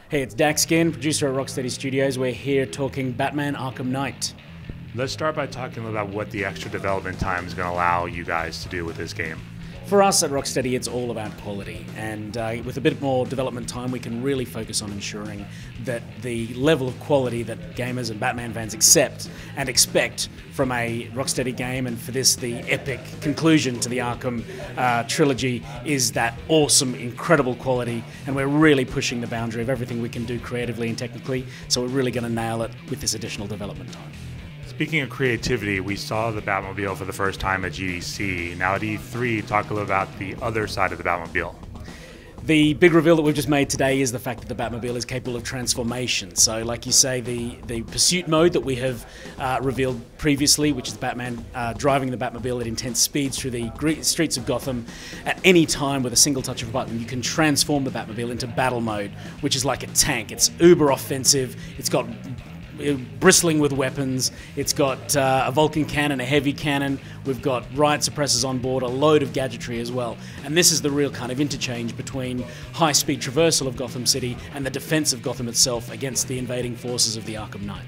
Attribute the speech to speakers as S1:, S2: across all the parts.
S1: Hey, it's Dax Ginn, producer at Rocksteady Studios. We're here talking Batman Arkham Knight.
S2: Let's start by talking about what the extra development time is going to allow you guys to do with this game.
S1: For us at Rocksteady, it's all about quality, and with a bit more development time, we can really focus on ensuring that the level of quality that gamers and Batman fans accept and expect from a Rocksteady game, and for this, the epic conclusion to the Arkham trilogy, is that awesome, incredible quality, and we're really pushing the boundary of everything we can do creatively and technically, so we're really going to nail it with this additional development time.
S2: Speaking of creativity, we saw the Batmobile for the first time at GDC. Now at E3, talk a little about the other side of the Batmobile.
S1: The big reveal that we've just made today is the fact that the Batmobile is capable of transformation. So, like you say, the pursuit mode that we have revealed previously, which is Batman driving the Batmobile at intense speeds through the streets of Gotham, at any time with a single touch of a button, you can transform the Batmobile into battle mode, which is like a tank. It's uber offensive. It's got bristling with weapons. It's got a Vulcan cannon, a heavy cannon. We've got riot suppressors on board, a load of gadgetry as well. And this is the real kind of interchange between high-speed traversal of Gotham City and the defense of Gotham itself against the invading forces of the Arkham Knight.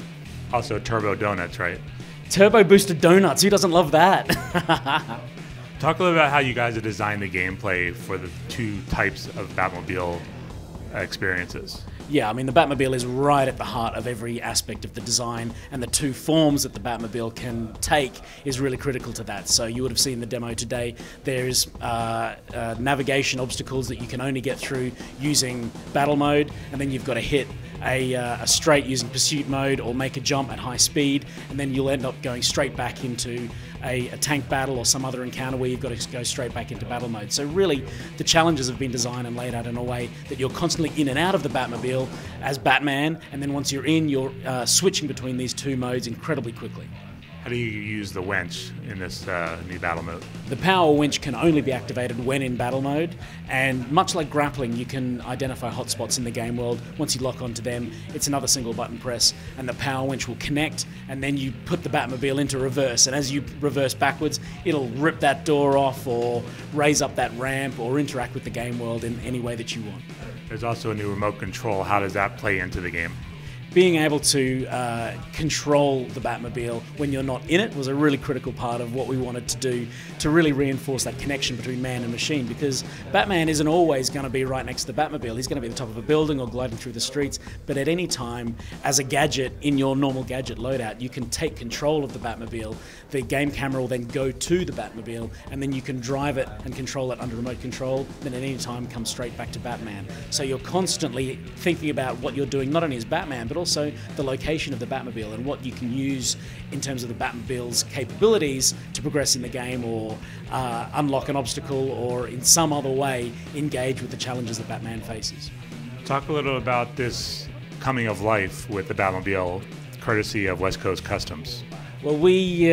S2: Also turbo donuts, right?
S1: Turbo boosted donuts. Who doesn't love that?
S2: Talk a little about how you guys have designed the gameplay for the two types of Batmobile experiences.
S1: Yeah, I mean, the Batmobile is right at the heart of every aspect of the design, and the two forms that the Batmobile can take is really critical to that. So you would have seen the demo today. There's navigation obstacles that you can only get through using battle mode, and then you've got to hit a straight using pursuit mode or make a jump at high speed, and then you'll end up going straight back into a tank battle or some other encounter where you've got to go straight back into battle mode. So really, the challenges have been designed and laid out in a way that you're constantly in and out of the Batmobile as Batman, and then once you're in, you're switching between these two modes incredibly quickly.
S2: How do you use the winch in this new battle mode?
S1: The power winch can only be activated when in battle mode, and much like grappling, you can identify hotspots in the game world. Once you lock onto them, it's another single button press, and the power winch will connect, and then you put the Batmobile into reverse, and as you reverse backwards, it'll rip that door off or raise up that ramp or interact with the game world in any way that you want.
S2: There's also a new remote control. How does that play into the game?
S1: Being able to control the Batmobile when you're not in it was a really critical part of what we wanted to do to really reinforce that connection between man and machine, because Batman isn't always going to be right next to the Batmobile. He's going to be at the top of a building or gliding through the streets, but at any time, as a gadget in your normal gadget loadout, you can take control of the Batmobile. The game camera will then go to the Batmobile, and then you can drive it and control it under remote control, then at any time come straight back to Batman. So you're constantly thinking about what you're doing, not only as Batman, but also the location of the Batmobile and what you can use in terms of the Batmobile's capabilities to progress in the game or unlock an obstacle or in some other way engage with the challenges that Batman faces.
S2: Talk a little about this coming of life with the Batmobile, courtesy of West Coast Customs.
S1: Well, we,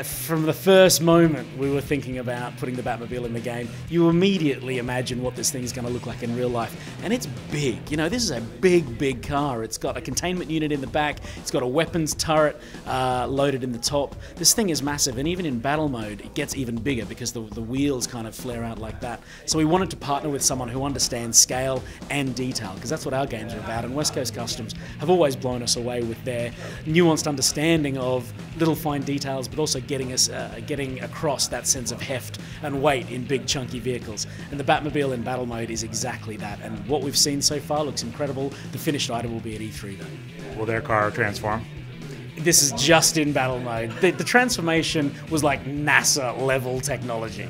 S1: from the first moment we were thinking about putting the Batmobile in the game, you immediately imagine what this thing's going to look like in real life. And it's big. You know, this is a big, big car. It's got a containment unit in the back. It's got a weapons turret loaded in the top. This thing is massive, and even in battle mode, it gets even bigger because the wheels kind of flare out like that. So we wanted to partner with someone who understands scale and detail, because that's what our games are about. And West Coast Customs have always blown us away with their nuanced understanding of little fine details, but also getting across that sense of heft and weight in big chunky vehicles. And the Batmobile in battle mode is exactly that. And what we've seen so far looks incredible. The finished item will be at E3 though.
S2: Will their car transform?
S1: This is just in battle mode. The transformation was like NASA level technology.